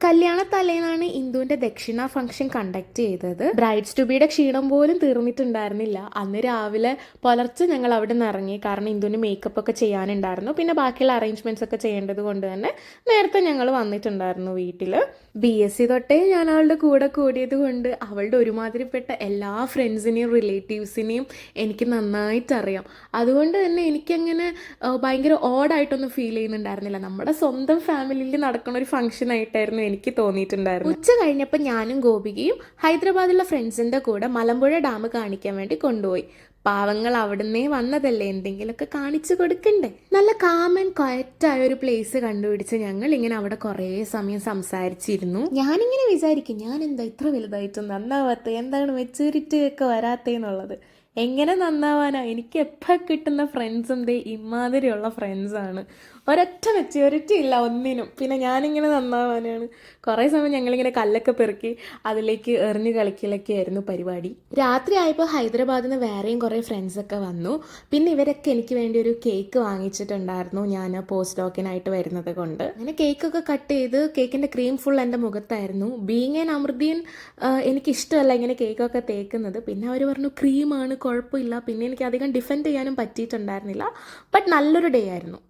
കല്യാണ തലേന്നാണ് ഇന്ദുവിന്റെ ദക്ഷിണ function conduct ചെയ്തത്. ബ്രൈഡ്സ് ടു ബിയുടെ ക്ഷീണം പോലും തീർന്നിട്ടുണ്ടായിരുന്നില്ല. അന്ന് രാവിലെ പുലർച്ചെ ഞങ്ങൾ അവിടെ നിന്ന് ഇറങ്ങി. കാരണം ഇന്ദുവിന് മേക്കപ്പ് ഒക്കെ ചെയ്യാനുണ്ടായിരുന്നു. പിന്നെ ബാക്കിയുള്ള അറേഞ്ച്മെന്റ്സ് ഒക്കെ ചെയ്യേണ്ടത് കൊണ്ട് തന്നെ നേരത്തെ ഞങ്ങൾ വന്നിട്ടുണ്ടായിരുന്നു വീട്ടിൽ. BSc തൊട്ടേ ഞാൻ അവളുടെ കൂടെ കൂടിയത് കൊണ്ട് അവളുടെ ഒരുമാതിരിപ്പെട്ട എല്ലാ ഫ്രണ്ട്സിനെയും റിലേറ്റീവ്സിനെയും എനിക്ക് നന്നായിട്ട് അറിയാം. അതുകൊണ്ട് തന്നെ എനിക്കങ്ങനെ ഭയങ്കര ഓഡായിട്ടൊന്നും ഫീൽ ചെയ്യുന്നുണ്ടായിരുന്നില്ല. നമ്മുടെ സ്വന്തം ഫാമിലിയിൽ നടക്കുന്ന ഒരു ഫംഗ്ഷൻ ആയിട്ടായിരുന്നു എനിക്ക് തോന്നിയിട്ടുണ്ടായിരുന്നു. ഉച്ച കഴിഞ്ഞപ്പോൾ ഞാനും ഗോപികയും ഹൈദരാബാദിലുള്ള ഫ്രണ്ട്സിൻ്റെ കൂടെ മലമ്പുഴ ഡാം കാണിക്കാൻ വേണ്ടി കൊണ്ടുപോയി. പാവങ്ങൾ അവിടുന്നേ വന്നതല്ലേ, എന്തെങ്കിലുമൊക്കെ കാണിച്ചു കൊടുക്കണ്ടേ. നല്ല കാം ആൻഡ് ക്വയറ്റായ ഒരു പ്ലേസ് കണ്ടുപിടിച്ച് ഞങ്ങൾ ഇങ്ങനെ അവിടെ കുറേ സമയം സംസാരിച്ചിരുന്നു. ഞാനിങ്ങനെ വിചാരിക്കും, ഞാൻ എന്താ ഇത്ര വലുതായിട്ടും നന്നാവാത്ത, എന്താണ് മെച്ചൂരിറ്റി ഒക്കെ വരാത്തേന്നുള്ളത്. എങ്ങനെ നന്നാവാനാ? എനിക്ക് എപ്പോൾ കിട്ടുന്ന ഫ്രണ്ട്സും ദേ ഇമാതിരിയുള്ള ഫ്രണ്ട്സാണ്. ഒരൊറ്റ മെച്യൂരിറ്റി ഇല്ല ഒന്നിനും. പിന്നെ ഞാനിങ്ങനെ നന്നാവാനാണ്. കുറേ സമയം ഞങ്ങളിങ്ങനെ കല്ലൊക്കെ പെറുക്കി അതിലേക്ക് എറിഞ്ഞു കളിക്കലൊക്കെ ആയിരുന്നു പരിപാടി. രാത്രി ആയപ്പോൾ ഹൈദരാബാദിൽ നിന്ന് വേറെയും കുറേ ഫ്രണ്ട്സൊക്കെ വന്നു. പിന്നെ ഇവരൊക്കെ എനിക്ക് വേണ്ടി ഒരു കേക്ക് വാങ്ങിച്ചിട്ടുണ്ടായിരുന്നു, ഞാൻ പോസ്റ്റ് ഡോക്കിനായിട്ട് വരുന്നത് കൊണ്ട്. അങ്ങനെ കേക്കൊക്കെ കട്ട് ചെയ്ത് കേക്കിൻ്റെ ക്രീം ഫുൾ എൻ്റെ മുഖത്തായിരുന്നു. ബീങ് ആൻ അമൃതീൻ എനിക്കിഷ്ടമല്ല ഇങ്ങനെ കേക്കൊക്കെ തേക്കുന്നത്. പിന്നെ അവർ പറഞ്ഞു ക്രീമാണ്, കുഴപ്പമില്ല. പിന്നെ എനിക്ക് അധികം ഡിഫെൻഡ് ചെയ്യാനും പറ്റിയിട്ടുണ്ടായിരുന്നില്ല. ബട്ട് നല്ലൊരു ഡേ ആയിരുന്നു.